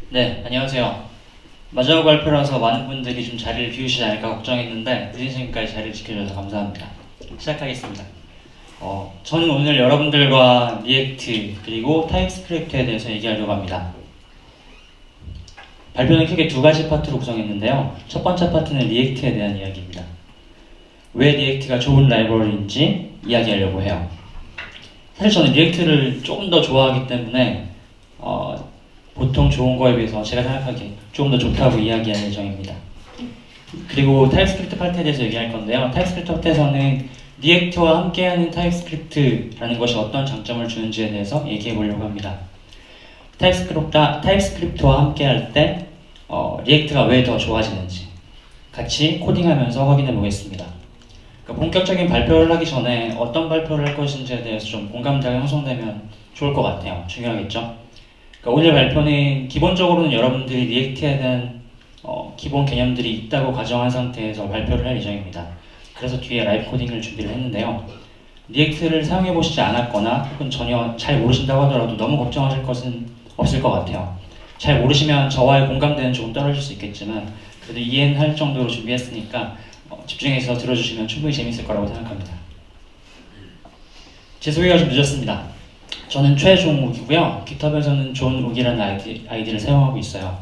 네, 안녕하세요. 마지막 발표라서 많은 분들이 좀 자리를 비우시지 않을까 걱정했는데 늦은 시간까지 자리를 지켜주셔서 감사합니다. 시작하겠습니다. 저는 오늘 여러분들과 리액트 그리고 타입스크립트에 대해서 얘기하려고 합니다. 발표는 크게 두 가지 파트로 구성했는데요. 첫 번째 파트는 리액트에 대한 이야기입니다. 왜 리액트가 좋은 라이브러리인지 이야기하려고 해요. 사실 저는 리액트를 조금 더 좋아하기 때문에 보통 좋은 거에 비해서 제가 생각하기에 조금 더 좋다고 이야기할 예정입니다. 그리고 타입스크립트 파트에 대해서 얘기할 건데요. 타입스크립트 파트에서는 리액트와 함께하는 타입스크립트라는 것이 어떤 장점을 주는지에 대해서 얘기해 보려고 합니다. 타입스크립트와 함께할 때 리액트가 왜 더 좋아지는지 같이 코딩하면서 확인해 보겠습니다. 그러니까 본격적인 발표를 하기 전에 어떤 발표를 할 것인지에 대해서 좀 공감대가 형성되면 좋을 것 같아요. 중요하겠죠? 그러니까 오늘 발표는 기본적으로는 여러분들이 리액트에 대한 기본 개념들이 있다고 가정한 상태에서 발표를 할 예정입니다. 그래서 뒤에 라이브 코딩을 준비를 했는데요. 리액트를 사용해 보시지 않았거나 혹은 전혀 잘 모르신다고 하더라도 너무 걱정하실 것은 없을 것 같아요. 잘 모르시면 저와의 공감대는 조금 떨어질 수 있겠지만 그래도 이해는 할 정도로 준비했으니까 집중해서 들어주시면 충분히 재밌을 거라고 생각합니다. 제 소개가 좀 늦었습니다. 저는 최종욱이고요. 깃허브에서는 존욱이라는 아이디를 사용하고 있어요.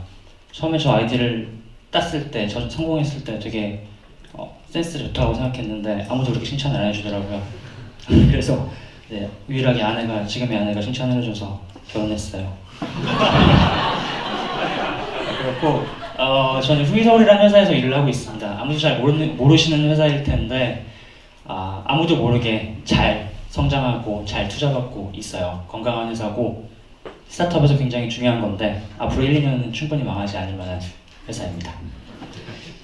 처음에 저 아이디를 땄을 때, 저 성공했을 때 되게 센스 좋다고 생각했는데 아무도 그렇게 칭찬을 안 해주더라고요. 그래서 네, 유일하게 지금의 아내가 칭찬을 해줘서 결혼했어요. 그렇고 저는 후이서울이라는 회사에서 일을 하고 있습니다. 아무도 잘 모르시는 회사일 텐데 아무도 모르게 잘 성장하고 잘 투자받고 있어요. 건강한 회사고 스타트업에서 굉장히 중요한 건데 앞으로 1, 2년은 충분히 망하지 않을 만한 회사입니다.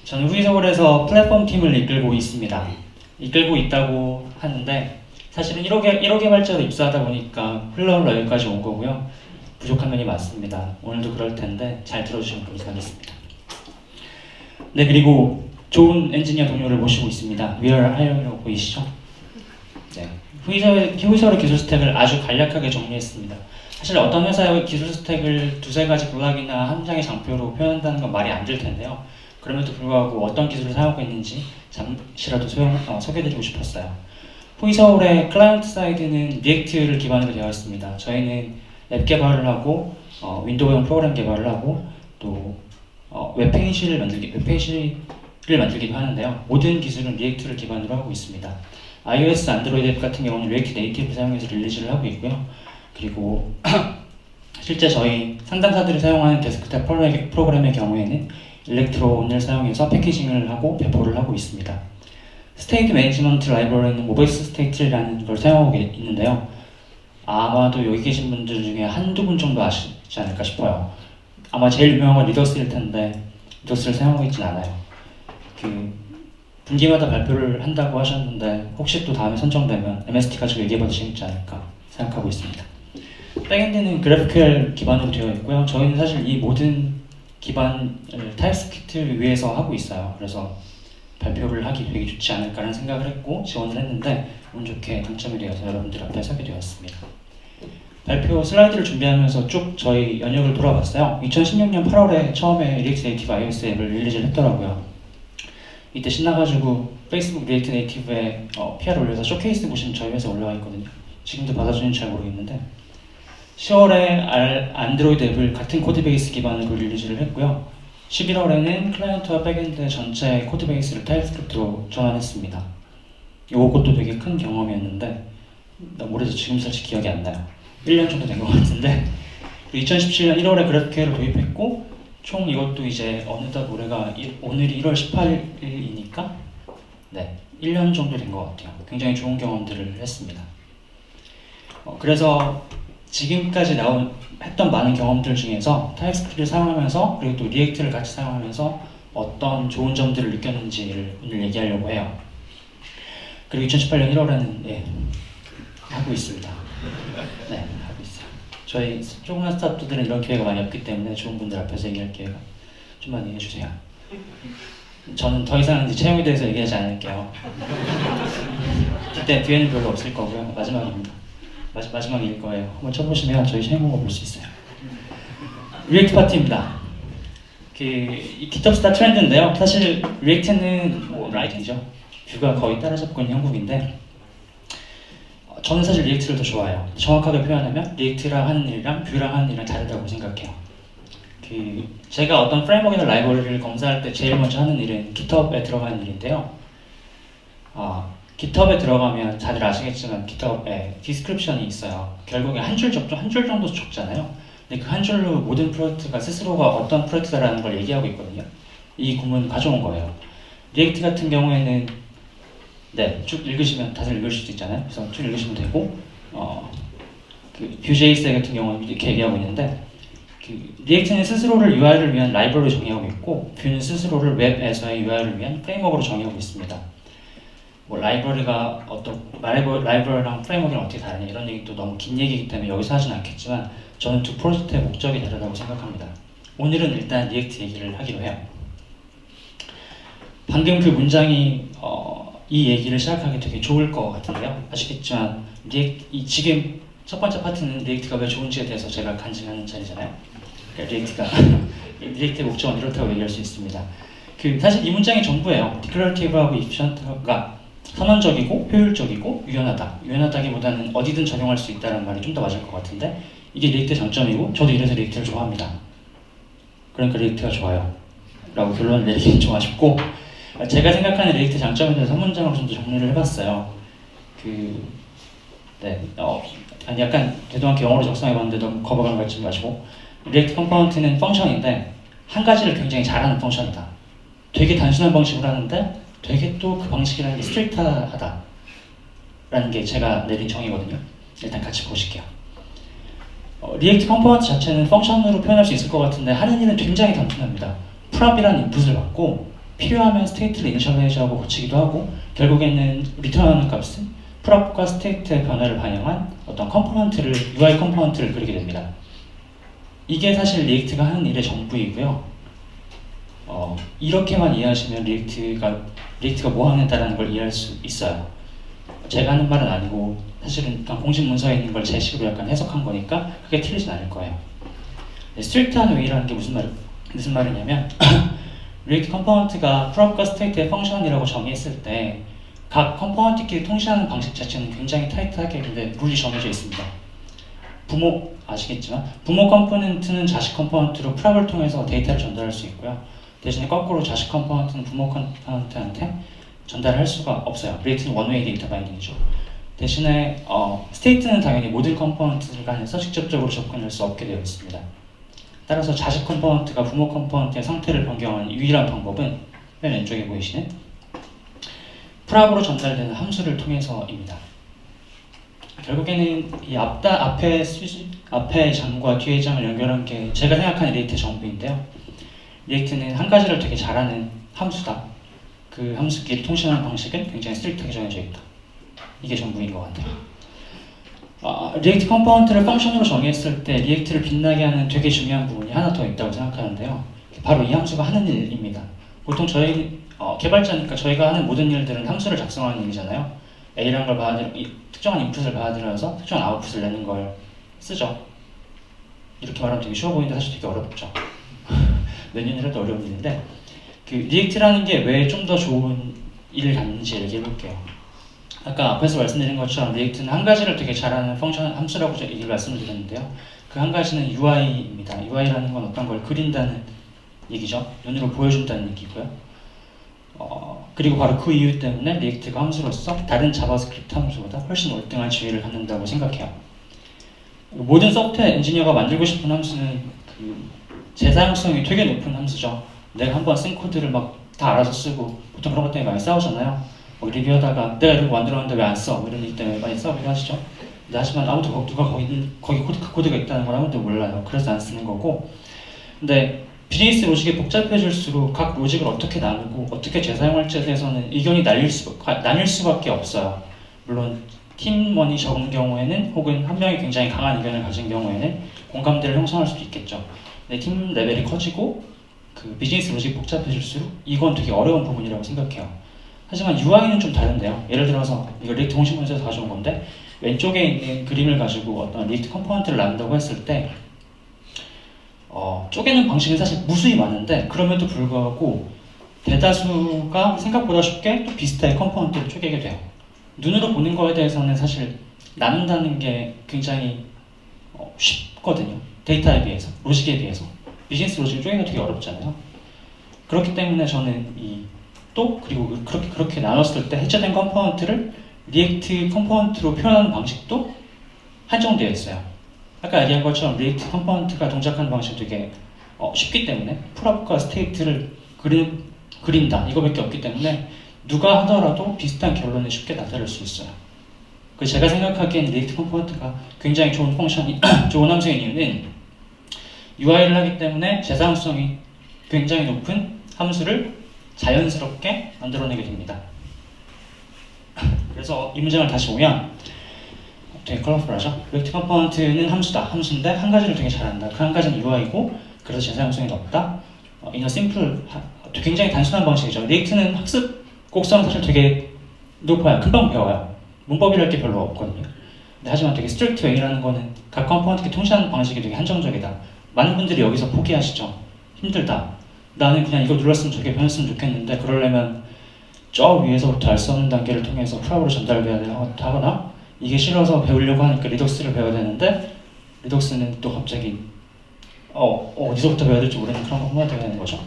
저는 후이서울에서 플랫폼 팀을 이끌고 있습니다. 이끌고 있다고 하는데 사실은 1호 개발자로 입사하다 보니까 흘러 여기까지 온 거고요. 부족한 면이 많습니다. 오늘도 그럴 텐데 잘 들어주시면 감사하겠습니다. 네, 그리고 좋은 엔지니어 동료를 모시고 있습니다. 위얼 하영이라고 보이시죠? 네. 후이서울의 기술 스택을 아주 간략하게 정리했습니다. 사실 어떤 회사의 기술 스택을 두세 가지 블락이나 한 장의 장표로 표현한다는 건 말이 안 될 텐데요. 그럼에도 불구하고 어떤 기술을 사용하고 있는지 잠시라도 소개해드리고 싶었어요. 후이서울의 클라이언트 사이드는 리액트를 기반으로 되어 있습니다. 저희는 앱 개발을 하고 윈도우용 프로그램 개발을 하고 또 웹페이지를 만들기도 하는데요. 모든 기술은 리액트를 기반으로 하고 있습니다. iOS, 안드로이드 앱 같은 경우는 리액트 네이티브를 사용해서 릴리즈를 하고 있고요. 그리고 실제 저희 상담사들이 사용하는 데스크탑 프로그램의 경우에는 일렉트론을 사용해서 패키징을 하고 배포를 하고 있습니다. 스테이트 매니지먼트 라이브러리는 모바이스 스테이트라는 걸 사용하고 있는데요. 아마도 여기 계신 분들 중에 한두 분 정도 아시지 않을까 싶어요. 아마 제일 유명한 건 리더스일 텐데 리더스를 사용하고 있진 않아요. 분기마다 발표를 한다고 하셨는데 혹시 또 다음에 선정되면 MST 가지고 얘기해봐도 재밌지 않을까 생각하고 있습니다. 백엔드는 GraphQL 기반으로 되어 있고요. 저희는 사실 이 모든 기반을 타입스크립트 위에서 하고 있어요. 그래서 발표를 하기 되게 좋지 않을까라는 생각을 했고 지원을 했는데 운 좋게 당첨이 되어서 여러분들 앞에 서게 되었습니다. 발표 슬라이드를 준비하면서 쭉 저희 연역을 돌아봤어요. 2016년 8월에 처음에 리액트 네이티브 iOS 앱을 릴리즈를 했더라고요. 이때 신나가지고 페이스북 리액트 네이티브에 PR 올려서 쇼케이스 보시면 저희 회사 올라와 있거든요. 지금도 받아주는지 잘 모르겠는데 10월에 안드로이드 앱을 같은 코드베이스 기반으로 릴리즈를 했고요. 11월에는 클라이언트와 백엔드 전체 코드베이스를 타입스크립트로 전환했습니다. 이것도 되게 큰 경험이었는데 올해도 지금 사실 기억이 안 나요. 1년 정도 된 것 같은데 2017년 1월에 그래프QL을 도입했고 총 이것도 이제 어느덧 올해가 오늘이 1월 18일이니까 네, 1년 정도 된 것 같아요. 굉장히 좋은 경험들을 했습니다. 그래서 지금까지 했던 많은 경험들 중에서 타입스크립트를 사용하면서 그리고 또 리액트를 같이 사용하면서 어떤 좋은 점들을 느꼈는지를 오늘 얘기하려고 해요. 그리고 2018년 1월에는 하고 있습니다. 네, 하고 있어요. 저희 조그만 스타트들은 이런 기회가 많이 없기 때문에 좋은 분들 앞에서 얘기할 기회가 좀 많이 해주세요. 저는 더 이상 이제 채용에 대해서 얘기하지 않을게요. 그때 뒤에는 별로 없을 거고요. 마지막입니다. 마지막일 거예요. 한번 쳐보시면 저희 채용 공고 볼 수 있어요. 리액트 파트입니다. 이 GitHub 스타 트렌드인데요. 사실 리액트는 뭐 라이트죠. 뷰가 거의 따라잡고 있는 형국인데 저는 사실 리액트를 더 좋아해요. 정확하게 표현하면 리액트랑 하는 일이랑 뷰랑 하는 일이랑 다르다고 생각해요. 제가 어떤 프레임워크나 라이브러리를 검사할 때 제일 먼저 하는 일은 GitHub에 들어가는 일인데요. GitHub에 들어가면 다들 아시겠지만 GitHub에 디스크립션이 있어요. 결국에 한 줄 정도 적잖아요. 근데 그 한 줄로 모든 프로젝트가 스스로가 어떤 프로젝트다라는 걸 얘기하고 있거든요. 이 구문 가져온 거예요. 리액트 같은 경우에는 네, 쭉 읽으시면 다들 읽을 수도 있잖아요. 그래서 쭉 읽으시면 되고 Vue.js 같은 경우는 이렇게 얘기하고 있는데 리액트는 스스로를 UI를 위한 라이브러리 정의하고 있고 뷰는 스스로를 웹에서의 UI를 위한 프레임워크로 정의하고 있습니다. 뭐 라이브러리가 라이브러리랑 프레임워크랑 어떻게 다르냐 이런 얘기도 너무 긴 얘기이기 때문에 여기서 하진 않겠지만 저는 두 프로젝트의 목적이 다르다고 생각합니다. 오늘은 일단 리액트 얘기를 하기로 해요. 방금 그 문장이 이 얘기를 시작하기 되게 좋을 것 같은데요. 아시겠지만 지금 첫 번째 파트는 리액트가 왜 좋은지에 대해서 제가 간증하는 자리잖아요. 그러니까 리액트의 목적은 이렇다고 얘기할 수 있습니다. 사실 이 문장이 전부예요. 디클러레이티브하고 이피션트가 선언적이고 효율적이고 유연하다. 유연하다기보다는 어디든 적용할 수 있다는 말이 좀 더 맞을 것 같은데 이게 리액트의 장점이고 저도 이래서 리액트를 좋아합니다. 그러니까 리액트가 좋아요. 라고 결론을 내리기는 좀 아쉽고 제가 생각하는 리액트 장점에 대해서 한 문장으로 좀 더 정리를 해봤어요. 약간 대동하게 영어로 작성해봤는데 너무 거부감 갖지 마시고 리액트 컴포넌트는 펑션인데 한 가지를 굉장히 잘하는 펑션이다. 되게 단순한 방식으로 하는데 되게 또 그 방식이라는 게 스트레이트하다 라는 게 제가 내린 정의거든요. 일단 같이 보실게요. 리액트 컴포넌트 자체는 펑션으로 표현할 수 있을 것 같은데 하는 일은 굉장히 단순합니다. 프랍이라는 인풋을 받고 필요하면 스테이트를 이니셜라이즈하고 고치기도 하고 결국에는 리턴하는 값은 프랍과 스테이트의 변화를 반영한 어떤 컴포넌트를 UI 컴포넌트를 그리게 됩니다. 이게 사실 리액트가 하는 일의 전부이고요. 이렇게만 이해하시면 리액트가 뭐 하는다라는 걸 이해할 수 있어요. 제가 하는 말은 아니고 사실은 공식 문서에 있는 걸 제 식으로 약간 해석한 거니까 그게 틀리진 않을 거예요. 스트릭트한 웨이라는 게 무슨 말이냐면 리액트 컴포넌트가 프롭과 스테이트의 펑션이라고 정의했을 때 각 컴포넌트끼리 통신하는 방식 자체는 굉장히 타이트하게 근데 룰이 정해져 있습니다. 아시겠지만 부모 컴포넌트는 자식 컴포넌트로 프랍을 통해서 데이터를 전달할 수 있고요. 대신에 거꾸로 자식 컴포넌트는 부모 컴포넌트한테 전달할 수가 없어요. 리액트는 원웨이 데이터 바인딩이죠. 대신에 스테이트는 당연히 모든 컴포넌트를 간해서 직접적으로 접근할 수 없게 되어 있습니다. 따라서 자식 컴포넌트가 부모 컴포넌트의 상태를 변경하는 유일한 방법은 맨 왼쪽에 보이시는 프랍으로 전달되는 함수를 통해서입니다. 결국에는 이 앞에 장과 뒤의 장을 연결한 게 제가 생각하는 리액트의 전부인데요. 리액트는 한 가지를 되게 잘하는 함수다. 그 함수끼리 통신하는 방식은 굉장히 스트릭트하게 정해져 있다. 이게 전부인 것 같아요. 리액트 컴포넌트를 펑션으로 정의했을 때 리액트를 빛나게 하는 되게 중요한 부분이 하나 더 있다고 생각하는데요. 바로 이 함수가 하는 일입니다. 보통 저희 개발자니까 저희가 하는 모든 일들은 함수를 작성하는 일이잖아요. A라는 걸 특정한 인풋을 받아들여서 특정한 아웃풋을 내는 걸 쓰죠. 이렇게 말하면 되게 쉬워 보이는데 사실 되게 어렵죠. 몇 년을 해도 어려운 일인데 리액트라는 게 왜 좀 더 좋은 일을 갖는지 얘기해 볼게요. 아까 앞에서 말씀드린 것처럼 리액트는 한 가지를 되게 잘하는 펑션 함수라고 얘기를 말씀드렸는데요. 그 한 가지는 UI입니다. UI라는 건 어떤 걸 그린다는 얘기죠. 눈으로 보여준다는 얘기고요. 그리고 바로 그 이유 때문에 리액트가 함수로서 다른 자바스크립트 함수보다 훨씬 월등한 지위를 갖는다고 생각해요. 모든 소프트웨어 엔지니어가 만들고 싶은 함수는 재사용성이 되게 높은 함수죠. 내가 한번 쓴 코드를 막 다 알아서 쓰고 보통 그런 것 때문에 많이 싸우잖아요. 리뷰하다가 내가 이런 거 만들었는데 왜 안 써? 이런 일 때문에 많이 싸우기도 하시죠. 하지만 아무도 누가 거기 코드가 있다는 걸 아무도 몰라요. 그래서 안 쓰는 거고. 근데 비즈니스 로직이 복잡해질수록 각 로직을 어떻게 나누고 어떻게 재사용할지에 대해서는 의견이 나뉠 수밖에 없어요. 물론 팀원이 적은 경우에는 혹은 한 명이 굉장히 강한 의견을 가진 경우에는 공감대를 형성할 수도 있겠죠. 근데 팀 레벨이 커지고 비즈니스 로직이 복잡해질수록 이건 되게 어려운 부분이라고 생각해요. 하지만 UI는 좀 다른데요. 예를 들어서 이거 리액트 공식 문서에서 가져온 건데 왼쪽에 있는 그림을 가지고 어떤 리액트 컴포넌트를 나눈다고 했을 때 쪼개는 방식은 사실 무수히 많은데 그럼에도 불구하고 대다수가 생각보다 쉽게 또 비슷하게 컴포넌트를 쪼개게 돼요. 눈으로 보는 거에 대해서는 사실 나눈다는 게 굉장히 쉽거든요. 데이터에 비해서, 로직에 비해서. 비즈니스 로직을 쪼개기가 되게 어렵잖아요. 그렇기 때문에 저는 그리고 그렇게 나눴을 때 해체된 컴포넌트를 리액트 컴포넌트로 표현하는 방식도 한정되어 있어요. 아까 얘기한 것처럼 리액트 컴포넌트가 동작하는 방식이 되게 쉽기 때문에 풀업과 스테이트를 그린다 이거밖에 없기 때문에 누가 하더라도 비슷한 결론을 쉽게 나타낼 수 있어요. 그래서 제가 생각하기엔 리액트 컴포넌트가 굉장히 좋은 펑션이 좋은 함수인 이유는 UI를 하기 때문에 재사용성이 굉장히 높은 함수를 자연스럽게 만들어내게 됩니다. 그래서 이 문장을 다시 보면 되게 컬러풀하죠? 리액트 컴포넌트는 함수인데 한 가지를 되게 잘한다. 그 한 가지는 UI고 그래서 재사용성이 높다. 이너 심플, 굉장히 단순한 방식이죠. 리액트는 학습 곡선은 사실 되게 높아요. 금방 배워요. 문법이랄 게 별로 없거든요. 하지만 되게 스트릭트 웨이라는 거는 각 컴포넌트를 통시하는 방식이 되게 한정적이다. 많은 분들이 여기서 포기하시죠. 힘들다. 나는 그냥 이거 눌렀으면 저게 변했으면 좋겠는데 그러려면 저 위에서부터 알 수 없는 단계를 통해서 프랍으로 전달돼야 하거나 이게 싫어서 배우려고 하니까 리덕스를 배워야 되는데 리덕스는 또 갑자기 어디서부터 배워야 될지 모르는 그런 거 혼합되게 되는 거죠.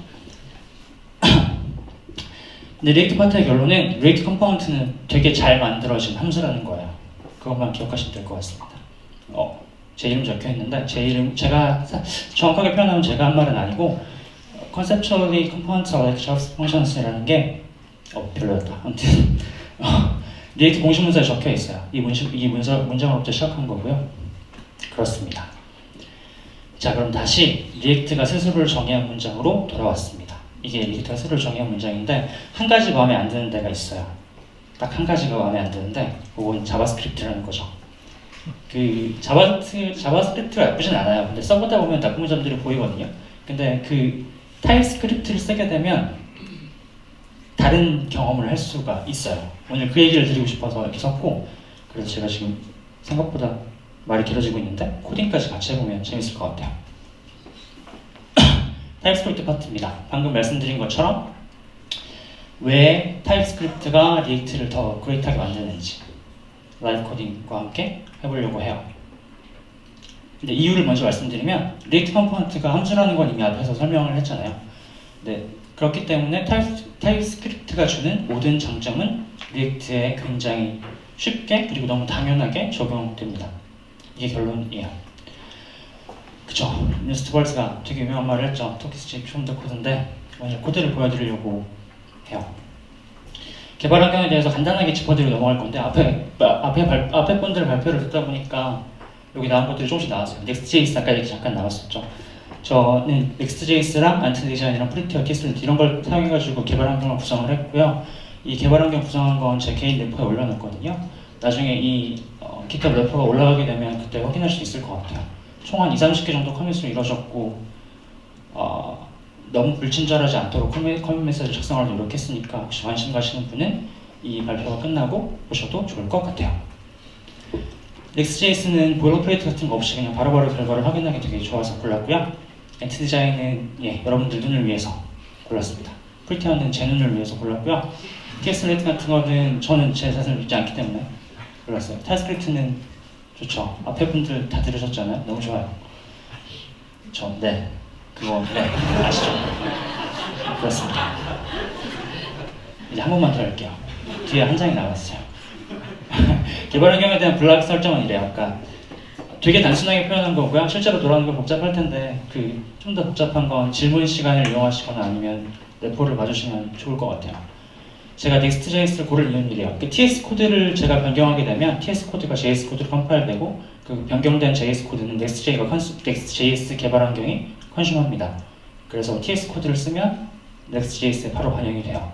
근데 리액트 파트의 결론은 리액트 컴포넌트는 되게 잘 만들어진 함수라는 거예요. 그것만 기억하시면 될 것 같습니다. 제 이름 적혀 있는데 제 이름 제가 정확하게 표현하면 제가 한 말은 아니고 conceptually components are like JavaScript functions라는 게 별로였다. 아무튼 리액트 공식 문서에 적혀 있어요. 이 문장으로부터 시작한 거고요. 그렇습니다. 자, 그럼 다시 리액트가 스스로를 정의한 문장으로 돌아왔습니다. 이게 리액트가 스스로를 정의한 문장인데 한 가지 마음에 안 드는 데가 있어요. 딱 한 가지가 마음에 안 드는데 그건 자바스크립트라는 거죠. 그 자바스크립트가 나쁘진 않아요. 근데 써보다 보면 나쁜 점들이 보이거든요. 근데 그 타입스크립트를 쓰게 되면 다른 경험을 할 수가 있어요. 오늘 그 얘기를 드리고 싶어서 이렇게 썼고 그래서 제가 지금 생각보다 말이 길어지고 있는데 코딩까지 같이 해보면 재밌을 것 같아요. 타입스크립트 파트입니다. 방금 말씀드린 것처럼 왜 타입스크립트가 리액트를 더 그레이트하게 만드는지 라이브 코딩과 함께 해보려고 해요. 근데 이유를 먼저 말씀드리면 리액트 컴포넌트가 함수라는 건 이미 앞에서 설명을 했잖아요. 네, 그렇기 때문에 타입스크립트가 주는 모든 장점은 리액트에 굉장히 쉽게 그리고 너무 당연하게 적용됩니다. 이게 결론이에요. 그쵸? 뉴스 투벌스가 되게 유명한 말을 했죠. 토키스집 쇼더 코드인데 오늘 코드를 보여드리려고 해요. 개발 환경에 대해서 간단하게 짚어드리고 넘어갈 건데 앞에 분들 발표를 듣다 보니까 여기 나온 것들이 조금씩 나왔어요. Next.js 아까 얘기 잠깐 나왔었죠. 저는 Next.js랑 안트디자인이랑 프리티어, 티슬릿 이런 걸 사용해가지고 개발 환경을 구성을 했고요. 이 개발 환경 구성한 건 제 개인 레포에 올려놨거든요. 나중에 이 GitHub 레포가 올라가게 되면 그때 확인할 수 있을 것 같아요. 총 한 20-30개 정도 커밋으로 이루어졌고 너무 불친절하지 않도록 커밋 메시지를 작성하려고 노력했으니까 혹시 관심 가시는 분은 이 발표가 끝나고 보셔도 좋을 것 같아요. Next.js는 보일러플레이트 같은 거 없이 그냥 바로바로 결과를 확인하기 되게 좋아서 골랐고요. 엔트디자인은 여러분들 눈을 위해서 골랐습니다. 프리티어는 제 눈을 위해서 골랐고요. TSLET 같은 거는 저는 제 자신을 믿지 않기 때문에 골랐어요. 타입스크립트는 좋죠. 앞에 분들 다 들으셨잖아요. 너무 좋아요. 네. 그거 아시죠? 그렇습니다. 이제 한 번만 더 할게요. 뒤에 한 장이 나왔어요. 개발 환경에 대한 블락 설정은 이래요. 아까 되게 단순하게 표현한 거고요. 실제로 돌아오는 건 복잡할 텐데 좀 더 복잡한 건 질문 시간을 이용하시거나 아니면 레포를 봐주시면 좋을 것 같아요. 제가 Next.js를 고를 이유는 이래요. TS 코드를 제가 변경하게 되면 TS 코드가 JS 코드로 컴파일되고 그 변경된 JS 코드는 Next.js 개발 환경이 컨슘합니다. 그래서 TS 코드를 쓰면 Next.js에 바로 반영이 돼요.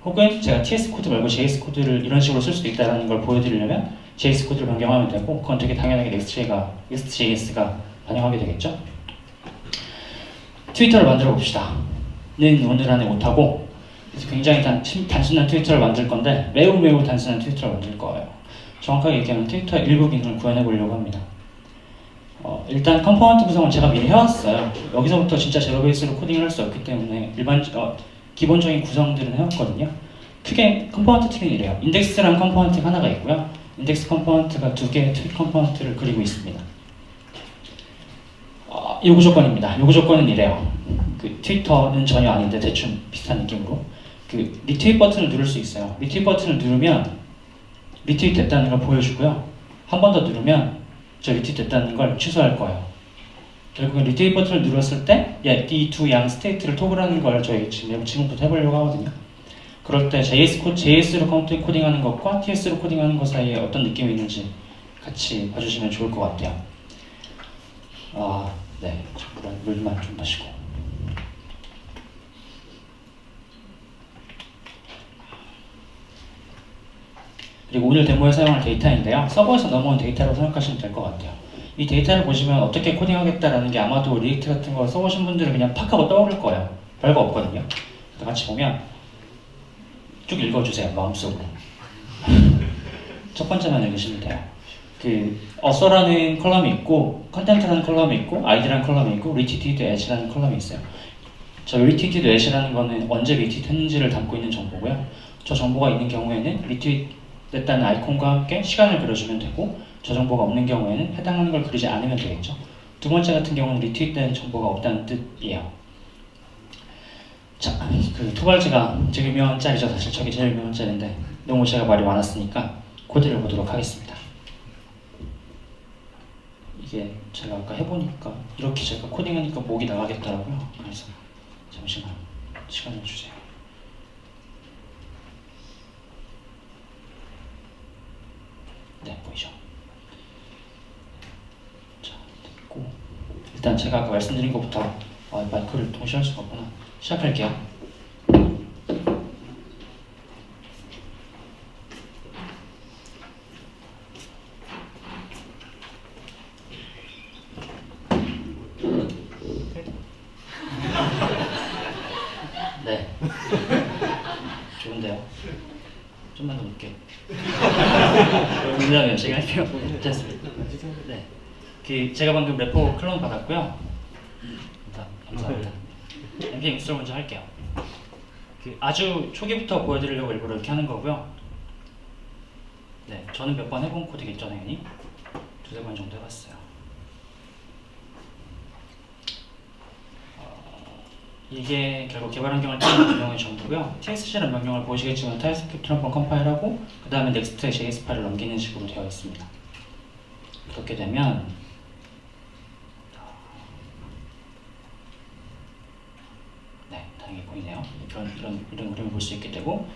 혹은 제가 TS 코드 말고 JS 코드를 이런 식으로 쓸 수도 있다는 걸 보여드리려면 JS 코드를 변경하면 되고 그건 되게 당연하게 Next.js가 반영하게 되겠죠. 트위터를 만들어 봅시다. 는 오늘 안에 못하고 그래서 굉장히 단순한 트위터를 만들 건데 매우 단순한 트위터를 만들 거예요. 정확하게 얘기하면 트위터의 일부 기능을 구현해 보려고 합니다. 일단 컴포넌트 구성은 제가 미리 해왔어요. 여기서부터 진짜 제로 베이스로 코딩을 할 수 없기 때문에 기본적인 구성들은 해왔거든요. 크게 컴포넌트 트리는 이래요. 인덱스랑 컴포넌트가 하나가 있고요. 인덱스 컴포넌트가 두 개의 트리 컴포넌트를 그리고 있습니다. 요구 조건입니다. 요구 조건은 이래요. 그 트위터는 전혀 아닌데 대충 비슷한 느낌으로 그 리트윗 버튼을 누를 수 있어요. 리트윗 버튼을 누르면 리트윗 됐다는 걸 보여주고요. 한 번 더 누르면 저 리트윗 됐다는 걸 취소할 거예요. 결국엔 리트윗 버튼을 눌렀을 때 이 두 양 스테이트를 토글하는 걸 저희 지금부터 해보려고 하거든요. 그럴 때 JS로 코딩하는 것과 TS로 코딩하는 것 사이에 어떤 느낌이 있는지 같이 봐주시면 좋을 것 같아요. 네, 물만 좀 마시고. 그리고 오늘 데모에 사용할 데이터인데요. 서버에서 넘어온 데이터라고 생각하시면 될 것 같아요. 이 데이터를 보시면 어떻게 코딩하겠다라는 게 아마도 리액트 같은 거 써보신 분들은 그냥 팍 하고 떠오를 거예요. 별거 없거든요. 같이 보면 쭉 읽어주세요. 마음속으로. 첫 번째만 읽으시면 돼요. 어서라는 컬럼이 있고, 컨텐트라는 컬럼이 있고, 아이디라는 컬럼이 있고, 리트윗 엣이라는 컬럼이 있어요. 저 리트윗 엣이라는 거는 언제 리트윗 했는지를 담고 있는 정보고요. 저 정보가 있는 경우에는 리트윗 됐다는 아이콘과 함께 시간을 그려주면 되고, 저 정보가 없는 경우에는 해당하는 걸 그리지 않으면 되겠죠. 두 번째 같은 경우는 리트윗된 정보가 없다는 뜻이에요. 자, 두 번째가 제일 유명한 짤이죠. 사실 저게 제일 유명한 짤인데 너무 제가 말이 많았으니까 코드를 보도록 하겠습니다. 이게 제가 아까 해보니까 이렇게 제가 코딩하니까 목이 나가겠더라고요. 그래서 잠시만 시간을 주세요. 네, 보이죠? 자, 됐고 일단 제가 아까 말씀드린 것부터 마이크를 동시에 할 수가 없구나. 시작할게요. 네. 좋은데요? 좀만 더 늦게. 분명히 제가 할게요. 됐습니다. 네. 제가 방금 레포 클론 받았고요. 감사합니다. npm 인스톨 먼저 할게요. 아주 초기부터 보여드리려고 일부러 이렇게 하는 거고요. 네, 저는 몇 번 해본 코드겠죠, 당연히. 두세 번 정도 해봤어요. 이게 결국 개발 환경을 띄우는 명령의 전부고요. TSC라는 명령을 보시겠지만 타입스크립트를 한번 컴파일하고 그 다음에 넥스트에 JS 파일을 넘기는 식으로 되어 있습니다. 그렇게 되면 네, 다행히 보이네요. 이런 그림을 볼 수 있게 되고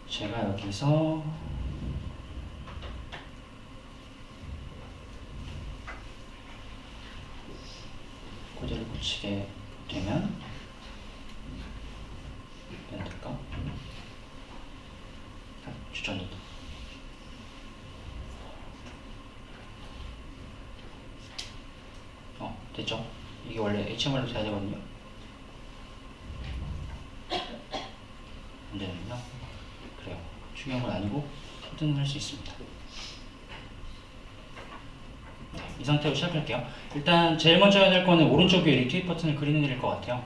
제가 여기서 코드를 붙이게 되면 될까? 추천이다. 됐죠? 이게 원래 HTML로 돼야 되거든요. 안 되는군요. 그래요. 중요한 건 아니고 코드는 할 수 있습니다. 네, 이 상태로 시작할게요. 일단 제일 먼저 해야 될 거는 오른쪽 위에 리트윗 버튼을 그리는 일일 것 같아요.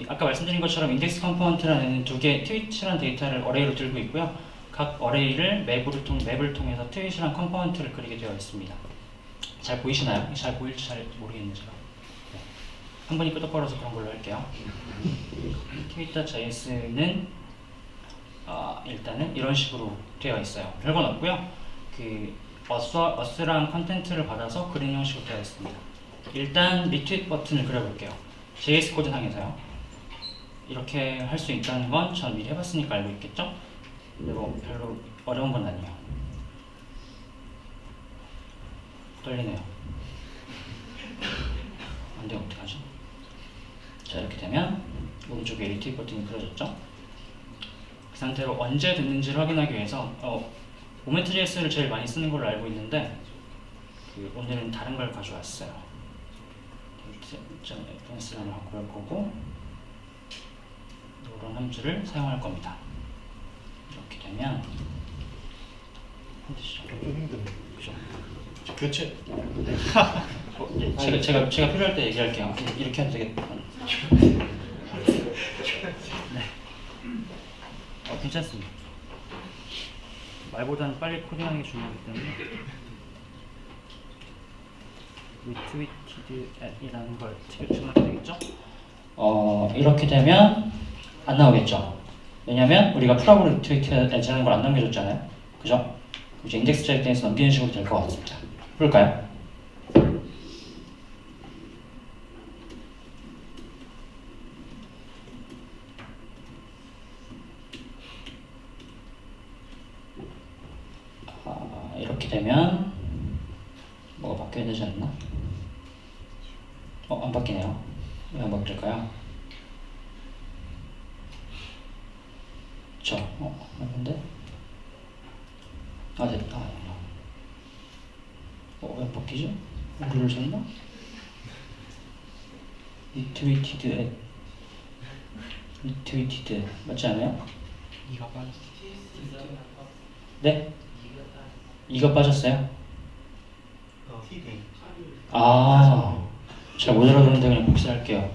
아까 말씀드린 것처럼 인덱스 컴포넌트라는 두 개의 트윗이라는 데이터를 어레이로 들고 있고요. 각 어레이를 맵을 통해서 트윗이랑 컴포넌트를 그리게 되어 있습니다. 잘 보이시나요? 잘 보일지 잘 모르겠네요. 제가. 네. 한 번이 끄덕거려서 그런 걸로 할게요. 트윗.js는 일단은 이런 식으로 되어 있어요. 별건 없고요. 어스랑 컨텐트를 받아서 그린 형식으로 되어 있습니다. 일단 리트윗 버튼을 그려볼게요. JS 코드 상에서요. 이렇게 할 수 있다는 건 전 미리 해봤으니까 알고 있겠죠? 근데 뭐 별로 어려운 건 아니에요. 떨리네요. 안 돼, 어떡하지? 자, 이렇게 되면 오른쪽에 리트윗 버튼이 그려졌죠? 그 상태로 언제 됐는지를 확인하기 위해서 모멘트.js를 제일 많이 쓰는 걸로 알고 있는데 오늘은 다른 걸 가져왔어요. date.fs라는 바꿀 거고 이런 함수를 사용할 겁니다. 이렇게 되면 좀 힘드네. 그죠? 교체. 예, 제가 필요할 때 얘기할게요. 이렇게 해도 되겠다. 네. 괜찮습니다. 말보다는 빨리 코딩하는 게 중요하기 때문에 retweeted이라는 걸 집어넣게 되겠죠? 이렇게 되면 안 나오겠죠? 왜냐면 우리가 프로브 retweeted라는 걸 안 남겨줬잖아요. 그죠? 이제 인덱스 자리에서 넘기는 식으로 될 것 같습니다. 볼까요? 이렇게 되면 뭐가 바뀌어야 되지 않나? 안 바뀌네요. 왜 안 바뀔까요? 그쵸? 맞는데? 됐다. 왜 안 바뀌죠? 오류를 줬나? retweeted 맞지 않아요? 이가 빠졌어. 네? 이가 빠졌어요? 티딩. 잘 못 알아듣는데 그냥 복사할게요.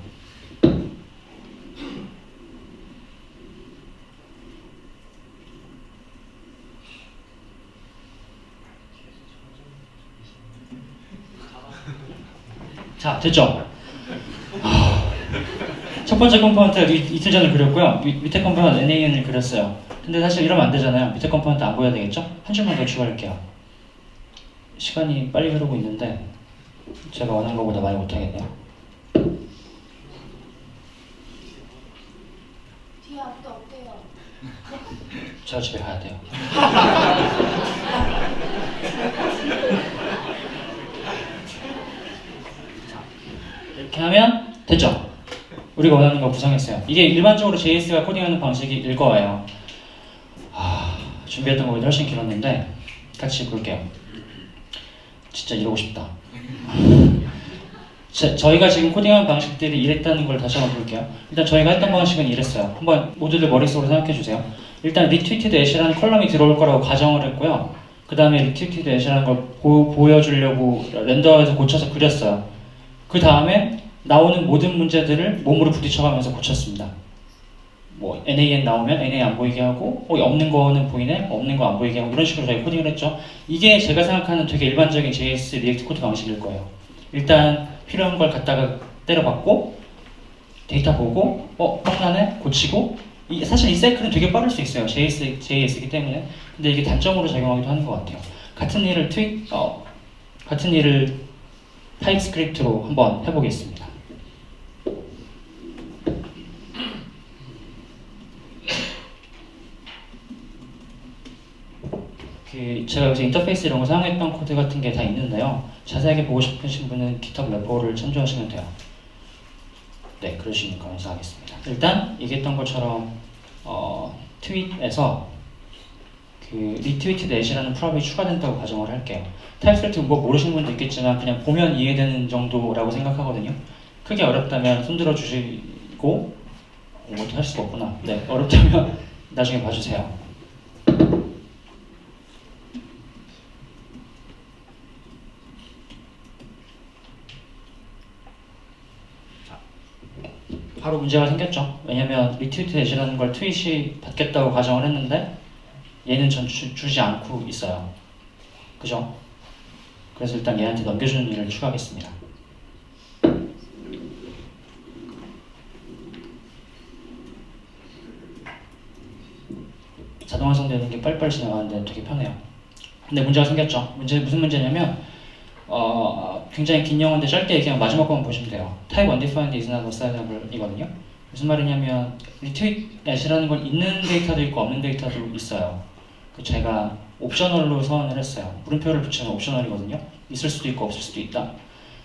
자, 됐죠? 첫 번째 컴포넌트 이틀 전에 그렸고요. 밑에 컴포넌트 NAN을 그렸어요. 근데 사실 이러면 안 되잖아요. 밑에 컴포넌트 안 보여야 되겠죠? 한 줄만 더 추가할게요. 시간이 빨리 흐르고 있는데 제가 원하는 것보다 많이 못하겠네요. 뒤에 아무도 없대요. 제가 집에 가야 돼요. 자, 이렇게 하면 됐죠? 우리가 원하는 거 구성했어요. 이게 일반적으로 JS가 코딩하는 방식일 거예요. 준비했던 것보다 훨씬 길었는데 같이 볼게요. 진짜 이러고 싶다. 저희가 지금 코딩하는 방식들이 이랬다는 걸 다시 한번 볼게요. 일단 저희가 했던 방식은 이랬어요. 한번 모두들 머릿속으로 생각해 주세요. 일단 retweeted ash라는 컬럼이 들어올 거라고 가정을 했고요. 그 다음에 retweeted ash라는 걸 보여주려고 렌더에서 고쳐서 그렸어요. 그 다음에 나오는 모든 문제들을 몸으로 부딪혀가면서 고쳤습니다. 뭐 NAN 나오면 NA 안 보이게 하고 없는 거는 보이네, 없는 거 안 보이게 하고 이런 식으로 저희 코딩을 했죠. 이게 제가 생각하는 되게 일반적인 JS 리액트 코드 방식일 거예요. 일단 필요한 걸 갖다가 때려박고 데이터 보고 뻥나네? 고치고 사실 이 사이클은 되게 빠를 수 있어요. JS이기 때문에. 근데 이게 단점으로 작용하기도 하는 것 같아요. 같은 일을 타입스크립트로 한번 해보겠습니다. 제가 여기서 인터페이스 이런 거 사용했던 코드 같은 게 다 있는데요. 자세하게 보고 싶으신 분은 GitHub 레포를 참조하시면 돼요. 네, 그러시면 감사하겠습니다. 일단 얘기했던 것처럼 트윗에서 retweeted ash라는 프롭이 추가된다고 가정을 할게요. 타입스크립트 뭐 모르시는 분도 있겠지만 그냥 보면 이해되는 정도라고 생각하거든요. 크게 어렵다면 손들어 주시고 뭐 할 수가 없구나. 네, 어렵다면 나중에 봐주세요. 바로 문제가 생겼죠. 왜냐면 retweeted ash라는 걸 트윗이 받겠다고 가정을 했는데 얘는 주지 않고 있어요. 그죠? 그래서 일단 얘한테 넘겨주는 일을 추가하겠습니다. 자동 완성되는 게 빨리빨리 지나가는데 되게 편해요. 근데 문제가 생겼죠. 무슨 문제냐면 굉장히 긴 영어인데 짧게 얘기하면 마지막 것만 보시면 돼요. Type undefined is not assignable 이거든요. 무슨 말이냐면 retweet ash라는 건 있는 데이터도 있고 없는 데이터도 있어요. 제가 옵셔널로 서원을 했어요. 물음표를 붙이면 옵셔널이거든요. 있을 수도 있고 없을 수도 있다.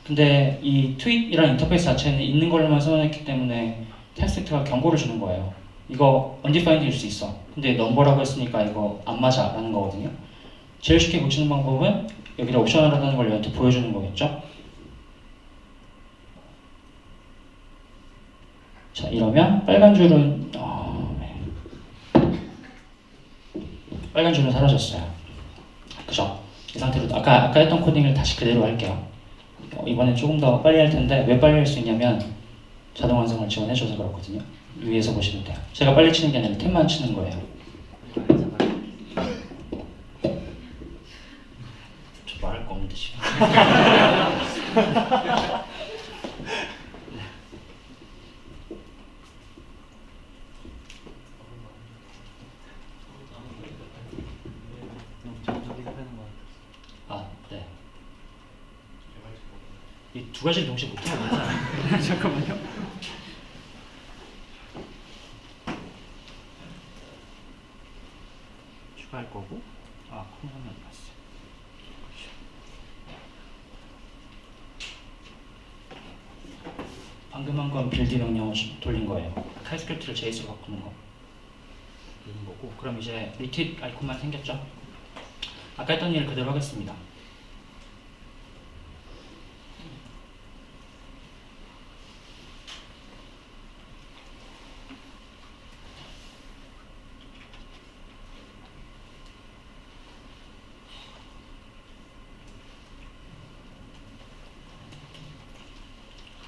근데 이 tweet이라는 인터페이스 자체는 있는 걸로만 서원했기 때문에 텍스트가 경고를 주는 거예요. 이거 undefined일 수 있어. 근데 넘버라고 했으니까 이거 안 맞아 라는 거거든요. 제일 쉽게 고치는 방법은 여기다 옵셔널하다는 걸 얘한테 보여주는 거겠죠. 자, 이러면 빨간 줄은 빨간 줄은 사라졌어요. 그죠? 이 상태로 아까 했던 코딩을 다시 그대로 할게요. 이번엔 조금 더 빨리 할 텐데 왜 빨리 할 수 있냐면 자동 완성을 지원해줘서 그렇거든요. 위에서 보시면 돼요. 제가 빨리 치는 게 아니라 템만 치는 거예요. 저 말할 거 없는데 지금. 아, 네. 이 두 가지를 동시에 못해요. 잠깐만요. 추가할 거고. 아, 콤보는 안 봤어. 방금 한 건 빌드 명령을 돌린 거예요. 타입스크립트를 JS로 바꾸는 거. 이런 거고. 그럼 이제 리트윗 아이콘만 생겼죠? 아까 했던 일 그대로 하겠습니다.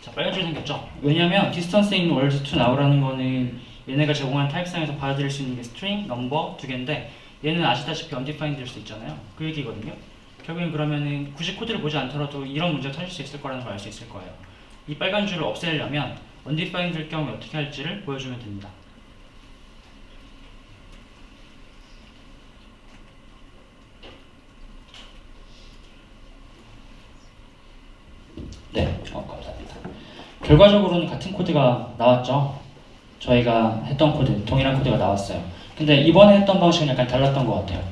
자, 빨간 줄 생겼죠? 왜냐면 distance in words to now라는 거는 얘네가 제공한 타입상에서 받아들일 수 있는 게 string, number 두 개인데 얘는 아시다시피 undefined일 수 있잖아요. 그 얘기거든요. 결국엔 그러면은 굳이 코드를 보지 않더라도 이런 문제가 터질 수 있을 거라는 걸 알 수 있을 거예요. 이 빨간 줄을 없애려면 undefined일 경우에 어떻게 할지를 보여주면 됩니다. 네, 감사합니다. 결과적으로는 같은 코드가 나왔죠. 저희가 했던 코드, 동일한 코드가 나왔어요. 근데 이번에 했던 방식은 약간 달랐던 것 같아요.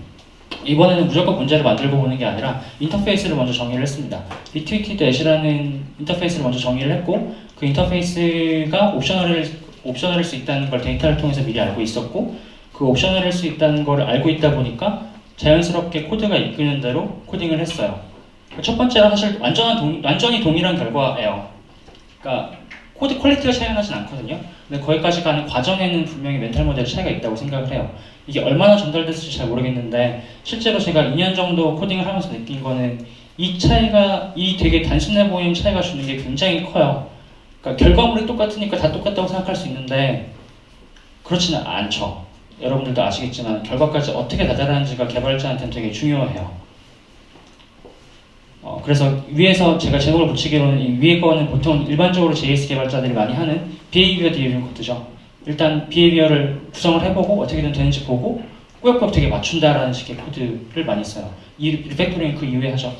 이번에는 무조건 문제를 만들고 보는 게 아니라 인터페이스를 먼저 정의를 했습니다. 리트위티드 엣이라는 인터페이스를 먼저 정의를 했고 그 인터페이스가 옵셔널일 수 있다는 걸 데이터를 통해서 미리 알고 있었고 그 옵셔널일 수 있다는 걸 알고 있다 보니까 자연스럽게 코드가 이끄는 대로 코딩을 했어요. 첫 번째는 사실 완전히 동일한 결과예요. 그러니까 코드 퀄리티가 차이가 나진 않거든요. 근데 거기까지 가는 과정에는 분명히 멘탈 모델 차이가 있다고 생각을 해요. 이게 얼마나 전달됐을지 잘 모르겠는데 실제로 제가 2년 정도 코딩을 하면서 느낀 거는 이 차이가, 이 되게 단순해 보이는 차이가 주는 게 굉장히 커요. 그러니까 결과물이 똑같으니까 다 똑같다고 생각할 수 있는데 그렇지는 않죠. 여러분들도 아시겠지만 결과까지 어떻게 다다르는지가 개발자한테는 되게 중요해요. 그래서 위에서 제가 제목을 붙이기로는 이 위에 거는 보통 일반적으로 JS 개발자들이 많이 하는 behavior driven 코드죠. 일단 behavior를 구성을 해보고 어떻게든 되는지 보고 꾸역꾸역 되게 맞춘다라는 식의 코드를 많이 써요. 이 리팩토링은 그 이후에 하죠.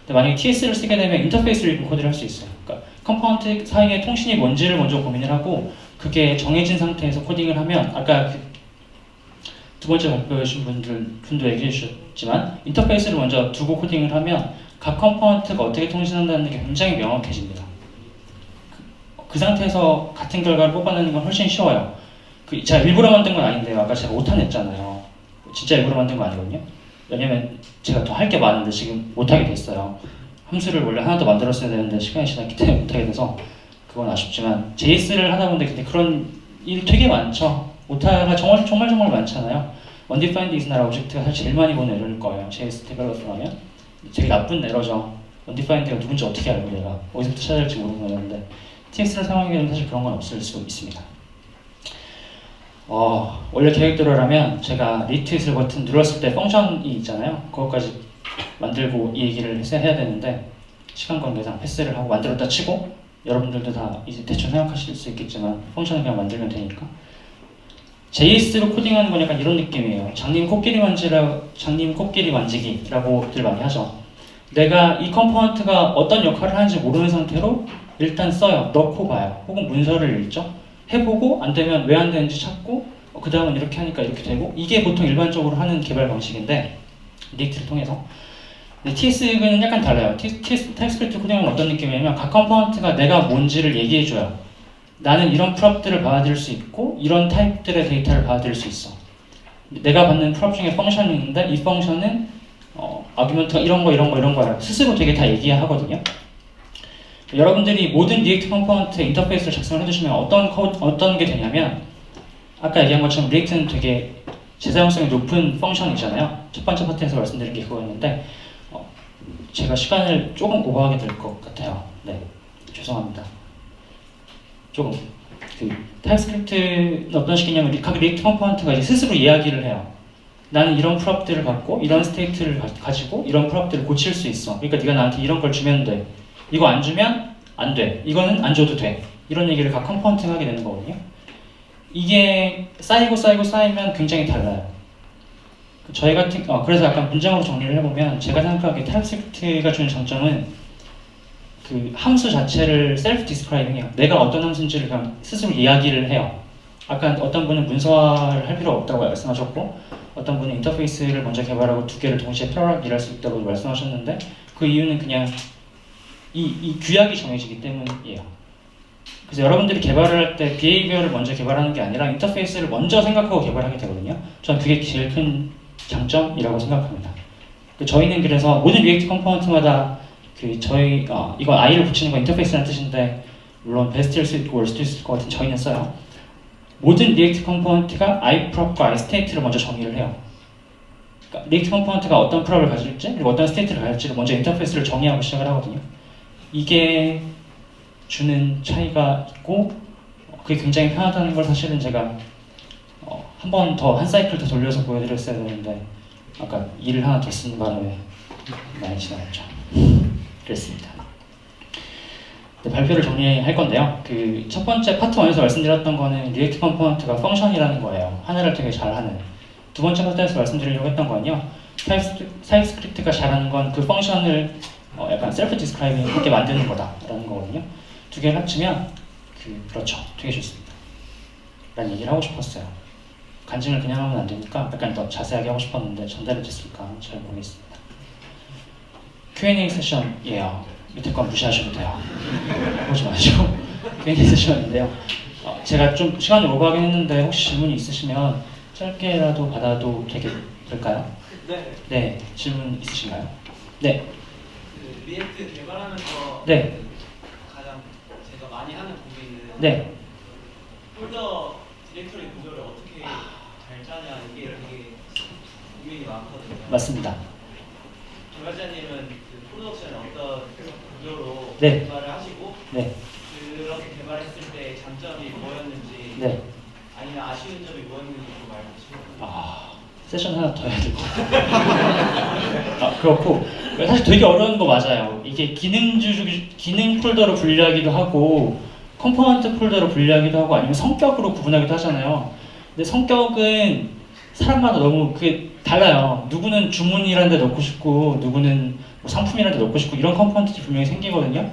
근데 만약에 TS를 쓰게 되면 인터페이스 드리븐 코드를 할 수 있어요. 그러니까 컴포넌트 사이의 통신이 뭔지를 먼저 고민을 하고 그게 정해진 상태에서 코딩을 하면 아까 두 번째 발표해 주신 분도 얘기해 주셨지만 인터페이스를 먼저 두고 코딩을 하면 각 컴포넌트가 어떻게 통신한다는 게 굉장히 명확해집니다. 그 상태에서 같은 결과를 뽑아내는 건 훨씬 쉬워요. 제가 일부러 만든 건 아닌데요. 아까 제가 오탄 했잖아요. 진짜 일부러 만든 거 아니거든요. 왜냐면 제가 더 할 게 많은데 지금 못하게 됐어요. 함수를 원래 하나 더 만들었어야 되는데 시간이 지났기 때문에 못하게 돼서 그건 아쉽지만 JS를 하다 보는데 근데 그런 일이 되게 많죠. 오타가 정말 많잖아요. undefined is not object가 사실 제일 많이 보는 에러일 거예요. JS 데벨로퍼라면 되게 나쁜 에러죠. undefined가 누군지 어떻게 알고 내가 어디서부터 찾아야 할지 모르는 거였는데 TX를 사용하게 되면 사실 그런 건 없을 수 있습니다. 원래 계획대로라면 제가 리트윗을 버튼 눌렀을 때 펑션이 있잖아요. 그것까지 만들고 이 얘기를 해야 되는데 시간 관계상 패스를 하고 만들었다 치고 여러분들도 다 이제 대충 생각하실 수 있겠지만 펑션을 그냥 만들면 되니까 JS로 코딩하는 건 약간 이런 느낌이에요. 장님 코끼리 만지기라고들 많이 하죠. 내가 이 컴포넌트가 어떤 역할을 하는지 모르는 상태로 일단 써요. 넣고 봐요. 혹은 문서를 읽죠. 해보고 안 되면 왜 안 되는지 찾고 그 다음은 이렇게 하니까 이렇게 되고 이게 보통 일반적으로 하는 개발 방식인데 리액트를 통해서 근데 TS는 약간 달라요. 타입스크립트 코딩은 어떤 느낌이냐면 각 컴포넌트가 내가 뭔지를 얘기해줘요. 나는 이런 프롭들을 받아들일 수 있고 이런 타입들의 데이터를 받아들일 수 있어. 내가 받는 프롭 중에 펑션이 있는데 이 펑션은 아규먼트가 이런 거야 스스로 되게 다 얘기하거든요. 여러분들이 모든 리액트 컴포넌트 인터페이스를 작성을 해주시면 어떤 게 되냐면 아까 얘기한 것처럼 리액트는 되게 재사용성이 높은 펑션이잖아요. 첫 번째 파트에서 말씀드린 게 그거였는데 제가 시간을 조금 오버하게 될 것 같아요. 네, 죄송합니다. 조금 그 타입스크립트는 어떤 식이냐면 각 리액트 컴포넌트가 이제 스스로 이야기를 해요. 나는 이런 프롭들을 갖고 이런 스테이트를 가지고 이런 프롭들을 고칠 수 있어. 그러니까 네가 나한테 이런 걸 주면 돼. 이거 안 주면 안 돼. 이거는 안 줘도 돼. 이런 얘기를 각 컴포넌트가 하게 되는 거거든요. 이게 쌓이면 굉장히 달라요. 저희 같은 그래서 약간 문장으로 정리를 해보면 제가 생각하기에 타입스크립트가 주는 장점은 그 함수 자체를 셀프 디스크라이빙해요. 내가 어떤 함수인지를 그냥 스스로 이야기를 해요. 아까 어떤 분은 문서화를 할 필요 없다고 말씀하셨고 어떤 분은 인터페이스를 먼저 개발하고 두 개를 동시에 패러럴 일할 수 있다고 말씀하셨는데 그 이유는 그냥 이 규약이 정해지기 때문이에요. 그래서 여러분들이 개발을 할 때 비헤이비어를 먼저 개발하는 게 아니라 인터페이스를 먼저 생각하고 개발하게 되거든요. 저는 그게 제일 큰 장점이라고 생각합니다. 저희는 그래서 모든 리액트 컴포넌트마다 이거 i를 붙이는 거 인터페이스라는 뜻인데 물론 베스트일 수 있고 월스트일 수 있을 것 같은 저희는 써요. 모든 리액트 컴포넌트가 iProp과 iState를 먼저 정의를 해요. 그러니까 리액트 컴포넌트가 어떤 프롭을 가질지 그리고 어떤 스테이트를 가질지를 먼저 인터페이스를 정의하고 시작을 하거든요. 이게 주는 차이가 있고 그게 굉장히 편하다는 걸 사실은 제가 한 번 더 한 사이클 더 돌려서 보여드렸어야 되는데 아까 일을 하나 더 쓰는 바람에 많이 지나갔죠. 그랬습니다. 네, 발표를 정리할 건데요. 그 첫 번째 파트 1에서 말씀드렸던 거는 리액트 컴포넌트가 펑션이라는 거예요. 하나를 되게 잘하는. 두 번째 파트에서 말씀드리려고 했던 건요. 타입스크립트가 잘하는 건 그 펑션을 약간 셀프 디스크라이빙하게 만드는 거다라는 거거든요. 두 개를 합치면 그렇죠. 되게 좋습니다. 라는 얘기를 하고 싶었어요. 간증을 그냥 하면 안 되니까 약간 더 자세하게 하고 싶었는데 전달이 됐을까 잘 모르겠습니다. Q&A 세션이에요. 밑에 건 무시하셔도 돼요. 보지 마시고 Q&A 세션인데요. 제가 좀 시간을 오버하긴 했는데 혹시 질문이 있으시면 짧게라도 받아도 될까요? 네. 네, 질문 있으신가요? 네. 그 리액트 개발하면서 네. 가장 제가 많이 하는 고민은 네. 폴더 디렉토리 구조를 어떻게 잘 짜냐 이게 되게 고민이 많거든요. 맞습니다. 개발자님은 그 프로덕션에 어떤 구조로 네. 개발을 하시고 네. 그렇게 개발했을 때 장점이 뭐였는지 네. 아니면 아쉬운 점이 뭐였는지 좀 알려주시면. 세션 하나 더 해야 될 것 같아요. 그렇고 사실 되게 어려운 거 맞아요. 이게 기능 폴더로 분류하기도 하고 컴포넌트 폴더로 분류하기도 하고 아니면 성격으로 구분하기도 하잖아요. 근데 성격은 사람마다 너무 그게 달라요. 누구는 주문이라는 데 넣고 싶고 누구는 뭐 상품이라는 데 넣고 싶고 이런 컴포넌트들이 분명히 생기거든요.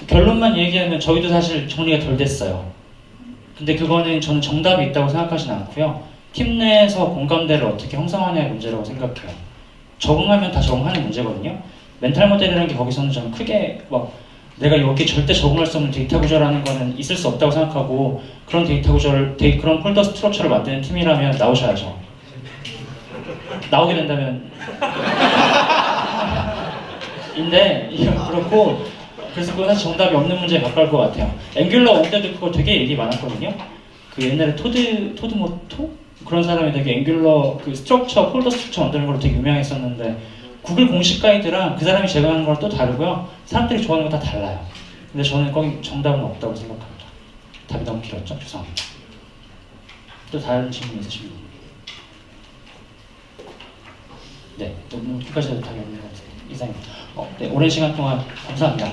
결론만 얘기하면 저희도 사실 정리가 덜 됐어요. 근데 그거는 저는 정답이 있다고 생각하지는 않고요. 팀 내에서 공감대를 어떻게 형성하냐의 문제라고 생각해요. 적응하면 다 적응하는 문제거든요. 멘탈 모델이라는 게 거기서는 좀 크게 막 내가 여기 절대 적응할 수 없는 데이터 구조라는 거는 있을 수 없다고 생각하고 그런 데이터 구조를 그런 폴더 스트럭처를 만드는 팀이라면 나오셔야죠. 나오게 된다면 인데 그렇고 그래서 그건 사실 정답이 없는 문제에 가까울 것 같아요. 앵귤러 올 때도 그거 되게 얘기 많았거든요. 그 옛날에 토드모토? 그런 사람이 되게 앵귤러 그 스트럭처, 폴더 스트럭처 만드는 걸로 되게 유명했었는데 구글 공식 가이드랑 그 사람이 제공하는 거랑 또 다르고요. 사람들이 좋아하는 거 다 달라요. 근데 저는 거기 정답은 없다고 생각합니다. 답이 너무 길었죠? 죄송합니다. 또 다른 질문 있으신 분? 네, 너무 끝까지 답이 없는 것 같아요. 이상입니다. 네, 오랜 시간 동안 감사합니다.